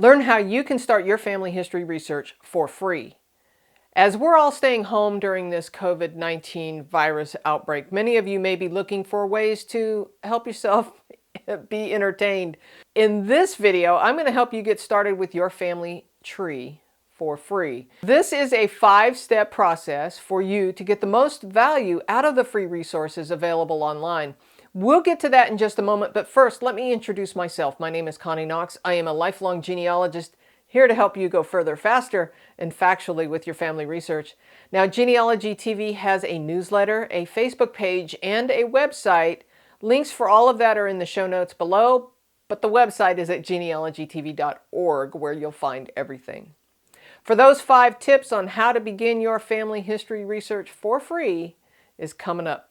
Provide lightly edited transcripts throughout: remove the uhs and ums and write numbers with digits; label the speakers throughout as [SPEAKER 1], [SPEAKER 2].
[SPEAKER 1] Learn how you can start your family history research for free. As we're all staying home during this COVID-19 virus outbreak, many of you may be looking for ways to help yourself be entertained. In this video, I'm going to help you get started with your family tree for free. This is a 5-step process for you to get the most value out of the free resources available online. We'll get to that in just a moment, but first, let me introduce myself. My name is Connie Knox. I am a lifelong genealogist here to help you go further, faster, and factually with your family research. Now, Genealogy TV has a newsletter, a Facebook page, and a website. Links for all of that are in the show notes below, but the website is at genealogytv.org, where you'll find everything. For those 5 tips on how to begin your family history research for free is coming up.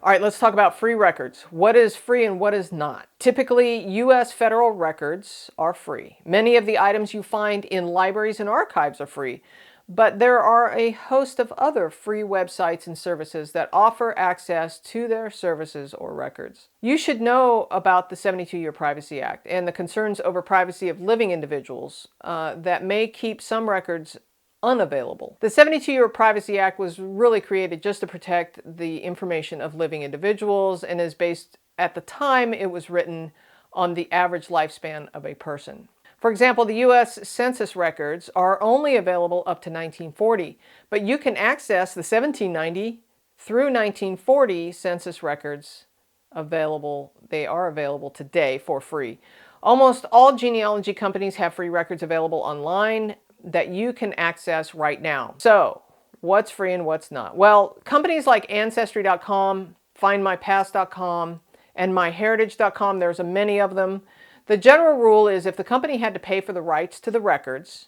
[SPEAKER 1] All right, let's talk about free records. What is free and what is not? Typically, U.S. federal records are free. Many of the items you find in libraries and archives are free, but there are a host of other free websites and services that offer access to their services or records. You should know about the 72-Year Privacy Act and the concerns over privacy of living individuals that may keep some records unavailable. The 72-Year Privacy Act was really created just to protect the information of living individuals and is based, at the time it was written, on the average lifespan of a person. For example, the U.S. Census records are only available up to 1940, but you can access the 1790 through 1940 census records available. They are available today for free. Almost all genealogy companies have free records available online that you can access right now. So, what's free and what's not? Well, companies like Ancestry.com, FindMyPast.com, and MyHeritage.com, there's many of them. The general rule is if the company had to pay for the rights to the records,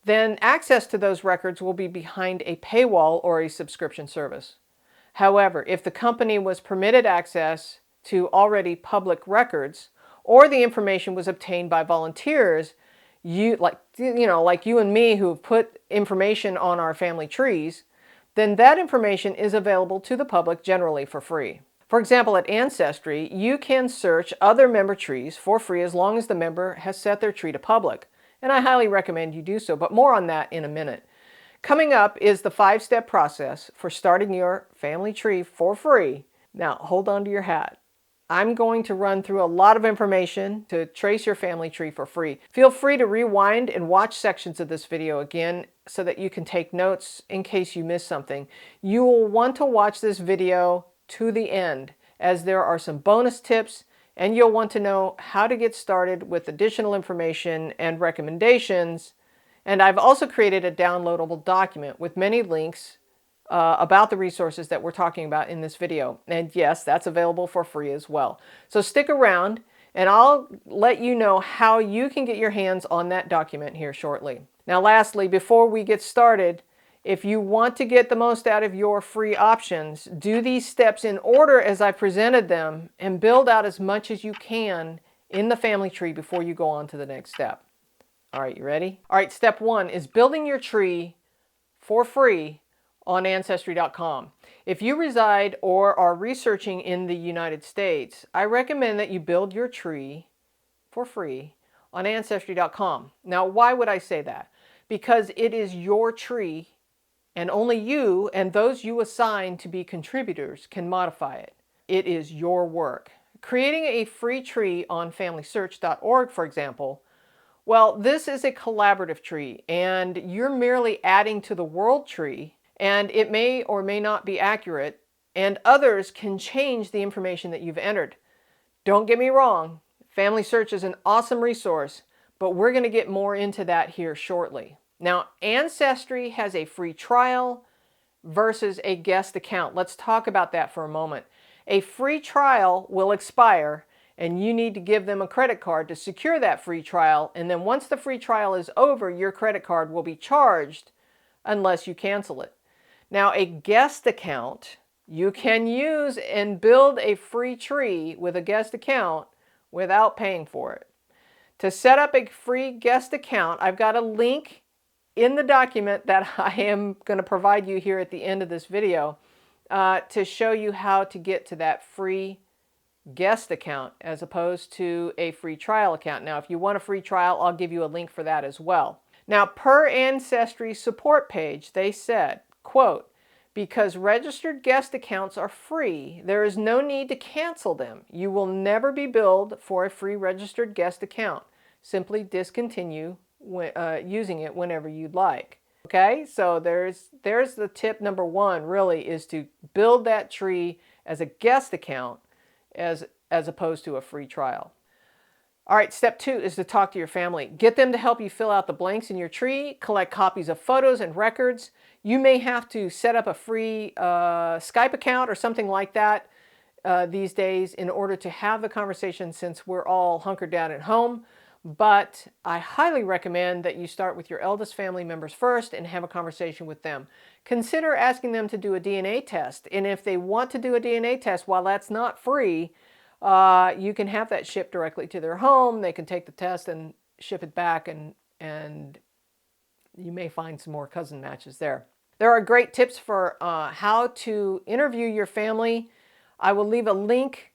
[SPEAKER 1] then access to those records will be behind a paywall or a subscription service. However, if the company was permitted access to already public records, or the information was obtained by volunteers, like you and me who have put information on our family trees, then that information is available to the public generally for free. For example, at Ancestry, you can search other member trees for free as long as the member has set their tree to public. And I highly recommend you do so, but more on that in a minute. Coming up is the 5-step process for starting your family tree for free. Now, hold on to your hat. I'm going to run through a lot of information to trace your family tree for free. Feel free to rewind and watch sections of this video again so that you can take notes in case you miss something. You will want to watch this video to the end, as there are some bonus tips and you'll want to know how to get started with additional information and recommendations. And I've also created a downloadable document with many links about the resources that we're talking about in this video. And yes, that's available for free as well. So stick around and I'll let you know how you can get your hands on that document here shortly. Now lastly, before we get started, if you want to get the most out of your free options, do these steps in order as I presented them and build out as much as you can in the family tree before you go on to the next step. All right, you ready? All right, step 1 is building your tree for free on Ancestry.com. If you reside or are researching in the United States, I recommend that you build your tree for free on Ancestry.com. Now, why would I say that? Because it is your tree and only you and those you assign to be contributors can modify it. It is your work. Creating a free tree on FamilySearch.org, for example, well, this is a collaborative tree and you're merely adding to the world tree, and it may or may not be accurate, and others can change the information that you've entered. Don't get me wrong, Family Search is an awesome resource, but we're going to get more into that here shortly. Now, Ancestry has a free trial versus a guest account. Let's talk about that for a moment. A free trial will expire, and you need to give them a credit card to secure that free trial, and then once the free trial is over, your credit card will be charged unless you cancel it. Now, a guest account, you can use and build a free tree with a guest account without paying for it. To set up a free guest account, I've got a link in the document that I am going to provide you here at the end of this video to show you how to get to that free guest account as opposed to a free trial account. Now, if you want a free trial, I'll give you a link for that as well. Now, per Ancestry support page, they said, quote, "Because registered guest accounts are free, there is no need to cancel them. You will never be billed for a free registered guest account. Simply discontinue using it whenever you'd like." Okay, so there's the tip number one, really, is to build that tree as a guest account as opposed to a free trial. All right, step two is to talk to your family. Get them to help you fill out the blanks in your tree, collect copies of photos and records. You may have to set up a free Skype account or something like that these days in order to have the conversation, since we're all hunkered down at home. But I highly recommend that you start with your eldest family members first and have a conversation with them. Consider asking them to do a DNA test. And if they want to do a DNA test, while that's not free, you can have that shipped directly to their home. They can take the test and ship it back, and you may find some more cousin matches there. There are great tips for how to interview your family. I will leave a link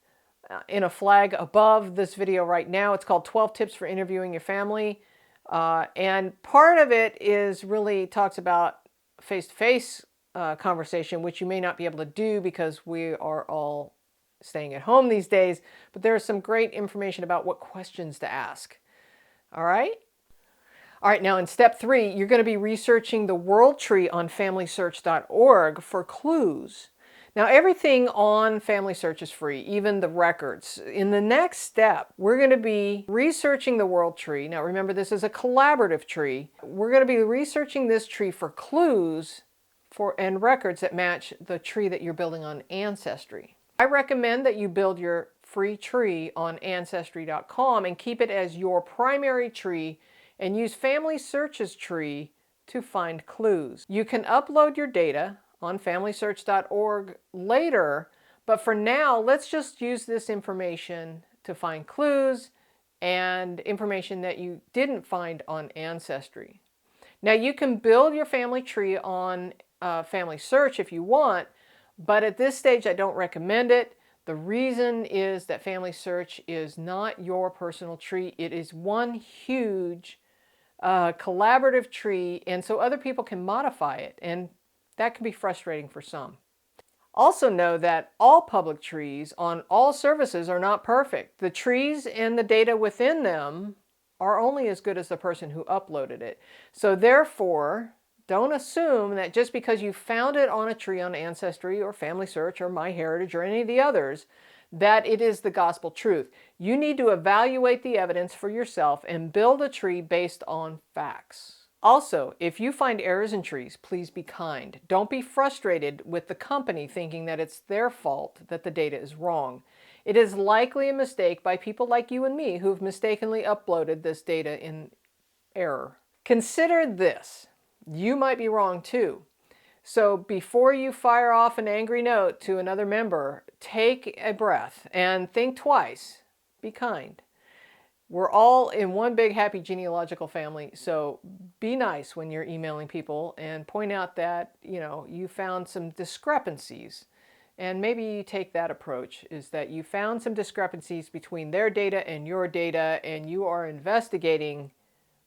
[SPEAKER 1] in a flag above this video right now. It's called 12 Tips for Interviewing Your Family. And part of it is really talks about face-to-face conversation, which you may not be able to do because we are all staying at home these days. But there's some great information about what questions to ask. All right? All right, now in step three, you're going to be researching the world tree on FamilySearch.org for clues. Now, everything on Family Search is free, even the records. In the next step, we're going to be researching the world tree. Now, remember, this is a collaborative tree. We're going to be researching this tree for clues and records that match the tree that you're building on Ancestry. I recommend that you build your free tree on Ancestry.com and keep it as your primary tree and use Family Search's tree to find clues. You can upload your data on FamilySearch.org later, but for now, let's just use this information to find clues and information that you didn't find on Ancestry. Now, you can build your family tree on Family Search if you want, but at this stage, I don't recommend it. The reason is that Family Search is not your personal tree. It is one huge collaborative tree, and so other people can modify it, and that can be frustrating for some. Also know that all public trees on all services are not perfect. The trees and the data within them are only as good as the person who uploaded it. So therefore, don't assume that just because you found it on a tree on Ancestry or Family Search or MyHeritage or any of the others, that it is the gospel truth. You need to evaluate the evidence for yourself and build a tree based on facts. Also, if you find errors in trees, please be kind. Don't be frustrated with the company thinking that it's their fault that the data is wrong. It is likely a mistake by people like you and me who've mistakenly uploaded this data in error. Consider this. You might be wrong too. So before you fire off an angry note to another member, take a breath and think twice. Be kind. We're all in one big happy genealogical family, so be nice when you're emailing people and point out that, you found some discrepancies. And maybe you take that approach, is that you found some discrepancies between their data and your data, and you are investigating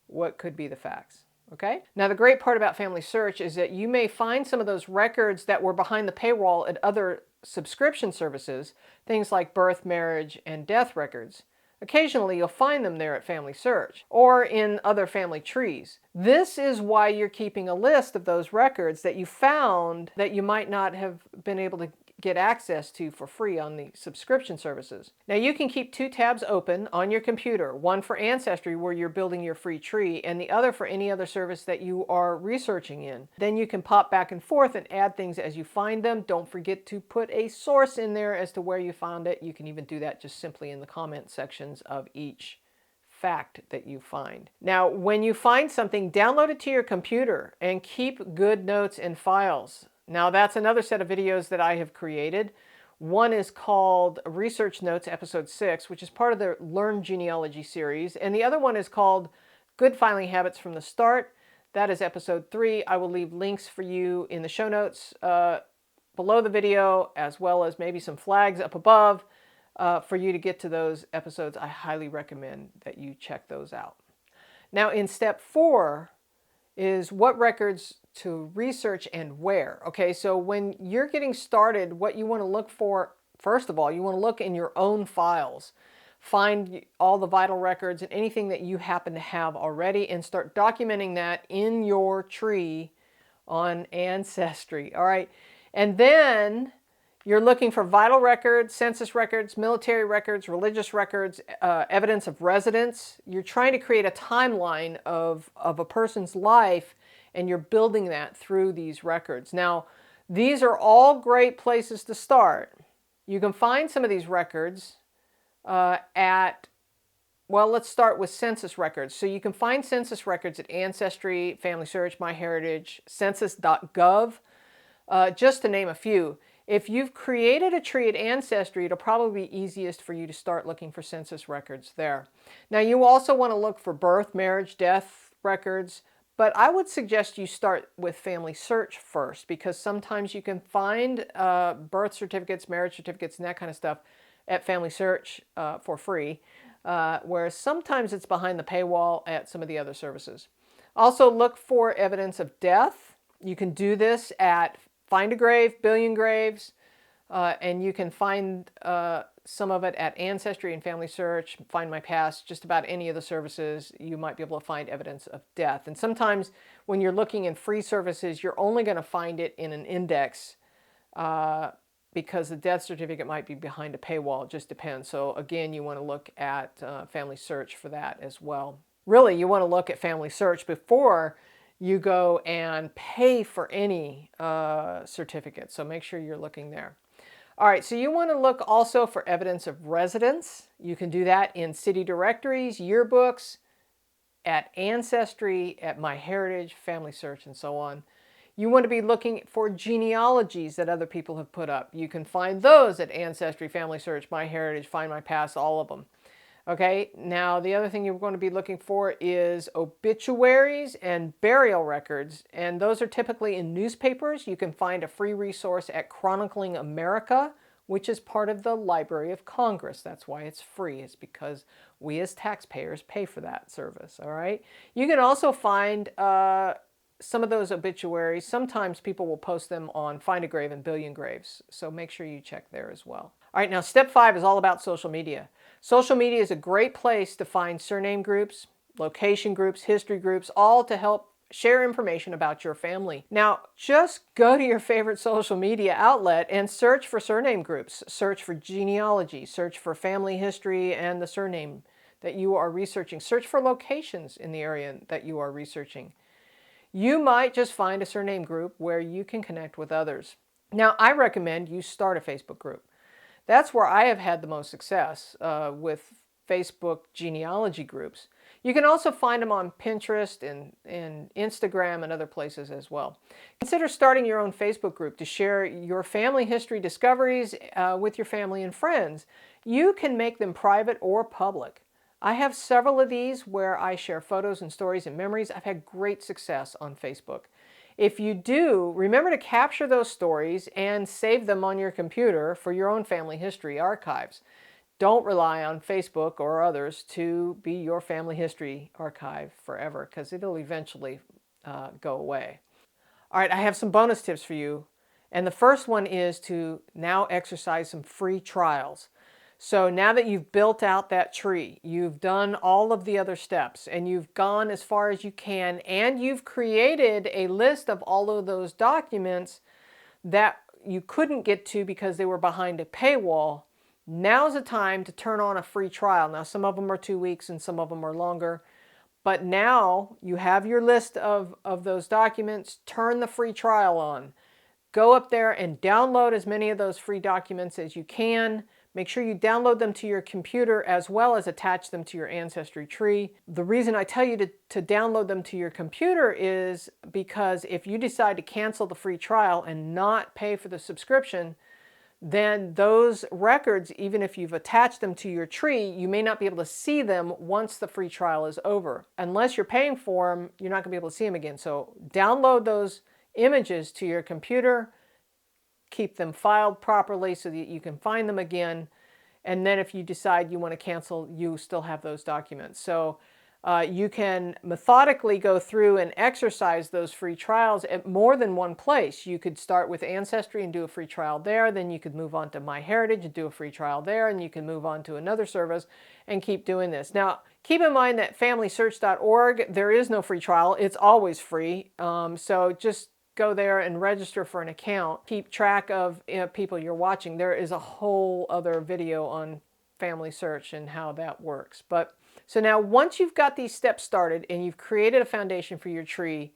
[SPEAKER 1] what could be the facts. Okay? Now, the great part about Family Search is that you may find some of those records that were behind the paywall at other subscription services, things like birth, marriage, and death records. Occasionally, you'll find them there at Family Search or in other family trees. This is why you're keeping a list of those records that you found that you might not have been able to get access to for free on the subscription services. Now, you can keep two tabs open on your computer, one for Ancestry where you're building your free tree and the other for any other service that you are researching in. Then you can pop back and forth and add things as you find them. Don't forget to put a source in there as to where you found it. You can even do that just simply in the comment sections of each fact that you find. Now, when you find something, download it to your computer and keep good notes and files. Now, that's another set of videos that I have created One is called Research Notes, Episode 6, which is part of the Learn Genealogy series. And the other one is called Good Filing Habits from the Start. That is Episode 3. I will leave links for you in the show notes below the video, as well as maybe some flags up above for you to get to those episodes. I highly recommend that you check those out. Now, in step 4 is what records to research and where. Okay, so when you're getting started, what you want to look for, first of all, you want to look in your own files. Find all the vital records and anything that you happen to have already and start documenting that in your tree on Ancestry. All right, and then you're looking for vital records, census records, military records, religious records, evidence of residence. You're trying to create a timeline of a person's life, and you're building that through these records. Now, these are all great places to start. You can find some of these records well, let's start with census records. So you can find census records at Ancestry, Family Search, MyHeritage, census.gov, just to name a few. If you've created a tree at Ancestry, it'll probably be easiest for you to start looking for census records there. Now, you also want to look for birth, marriage, death records, but I would suggest you start with Family Search first, because sometimes you can find birth certificates, marriage certificates, and that kind of stuff at Family Search for free, whereas sometimes it's behind the paywall at some of the other services. Also, look for evidence of death. You can do this at Find a Grave, Billion Graves, and you can find some of it at Ancestry and Family Search, Find My Past, just about any of the services. You might be able to find evidence of death. And sometimes when you're looking in free services, you're only going to find it in an index because the death certificate might be behind a paywall. It just depends. So again, you want to look at Family Search for that as well. Really, you want to look at Family Search before you go and pay for any certificate. So make sure you're looking there. All right, so you want to look also for evidence of residence. You can do that in city directories, yearbooks, at Ancestry, at MyHeritage, Family Search, and so on. You want to be looking for genealogies that other people have put up. You can find those at Ancestry, Family Search, MyHeritage, Find My Past, all of them. Okay, now the other thing you're going to be looking for is obituaries and burial records, and those are typically in newspapers. You can find a free resource at Chronicling America, which is part of the Library of Congress. That's why it's free. It's because we as taxpayers pay for that service, all right? You can also find some of those obituaries. Sometimes people will post them on Find a Grave and Billion Graves, so make sure you check there as well. All right, now step 5 is all about social media. Social media is a great place to find surname groups, location groups, history groups, all to help share information about your family. Now, just go to your favorite social media outlet and search for surname groups. Search for genealogy, search for family history and the surname that you are researching. Search for locations in the area that you are researching. You might just find a surname group where you can connect with others. Now, I recommend you start a Facebook group. That's where I have had the most success with Facebook genealogy groups. You can also find them on Pinterest and Instagram and other places as well. Consider starting your own Facebook group to share your family history discoveries with your family and friends. You can make them private or public. I have several of these where I share photos and stories and memories. I've had great success on Facebook. If you do, remember to capture those stories and save them on your computer for your own family history archives. Don't rely on Facebook or others to be your family history archive forever, because it'll eventually go away. All right, I have some bonus tips for you. And the first one is to now exercise some free trials. So now that you've built out that tree, you've done all of the other steps, and you've gone as far as you can, and you've created a list of all of those documents that you couldn't get to because they were behind a paywall, now's the time to turn on a free trial. Now, some of them are 2 weeks and some of them are longer, but now you have your list of those documents. Turn the free trial on. Go up there and download as many of those free documents as you can. Make sure you download them to your computer as well as attach them to your Ancestry tree. The reason I tell you to download them to your computer is because if you decide to cancel the free trial and not pay for the subscription, then those records, even if you've attached them to your tree, you may not be able to see them once the free trial is over. Unless you're paying for them, you're not going to be able to see them again. So download those images to your computer, keep them filed properly so that you can find them again. And then if you decide you want to cancel, you still have those documents. So you can methodically go through and exercise those free trials at more than one place. You could start with Ancestry and do a free trial there. Then you could move on to MyHeritage and do a free trial there. And you can move on to another service and keep doing this. Now, keep in mind that FamilySearch.org, there is no free trial. It's always free. So just go there and register for an account. Keep track of people you're watching. There is a whole other video on Family Search and how that works. So now once you've got these steps started and you've created a foundation for your tree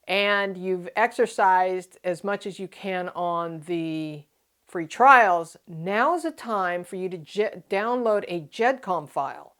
[SPEAKER 1] and you've exercised as much as you can on the free trials, now is a time for you to download a Gedcom file.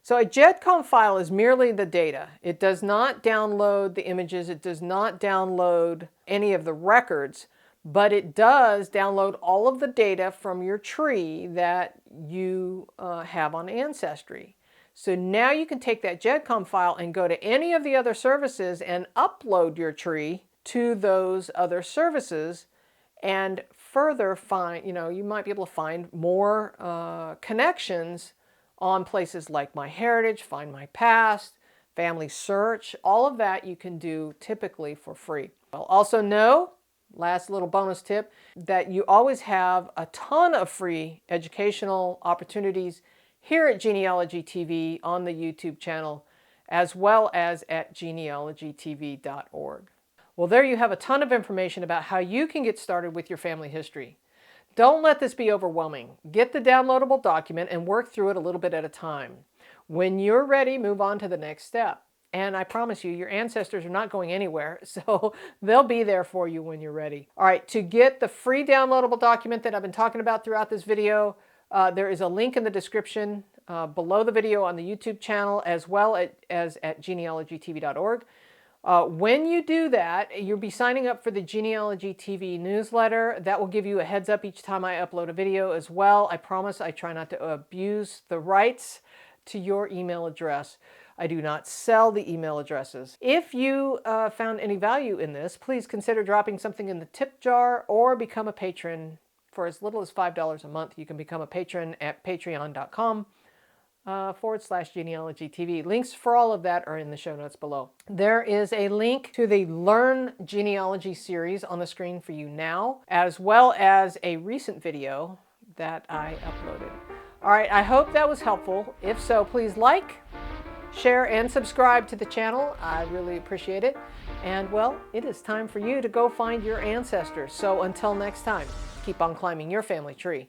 [SPEAKER 1] So a Gedcom file is merely the data. It does not download the images. It does not download any of the records, but it does download all of the data from your tree that you have on Ancestry. So now you can take that Gedcom file and go to any of the other services and upload your tree to those other services and further find, you might be able to find more connections on places like MyHeritage, Find My Past, Family Search. All of that you can do typically for free. Well, also know, last little bonus tip, that you always have a ton of free educational opportunities here at Genealogy TV on the YouTube channel, as well as at genealogytv.org. Well, there you have a ton of information about how you can get started with your family history. Don't let this be overwhelming. Get the downloadable document and work through it a little bit at a time. When you're ready, move on to the next step. And I promise you, your ancestors are not going anywhere, so they'll be there for you when you're ready. All right, to get the free downloadable document that I've been talking about throughout this video, there is a link in the description below the video on the YouTube channel, as well as at genealogytv.org. When you do that, you'll be signing up for the Genealogy TV newsletter. That will give you a heads up each time I upload a video as well. I promise I try not to abuse the rights to your email address. I do not sell the email addresses. If you found any value in this, please consider dropping something in the tip jar or become a patron. For as little as $5 a month, you can become a patron at patreon.com/genealogytv. Links for all of that are in the show notes below. There is a link to the Learn Genealogy series on the screen for you now, as well as a recent video that I uploaded. All right, I hope that was helpful. If so, please like, share, and subscribe to the channel. I really appreciate it. And well, it is time for you to go find your ancestors. So until next time, keep on climbing your family tree.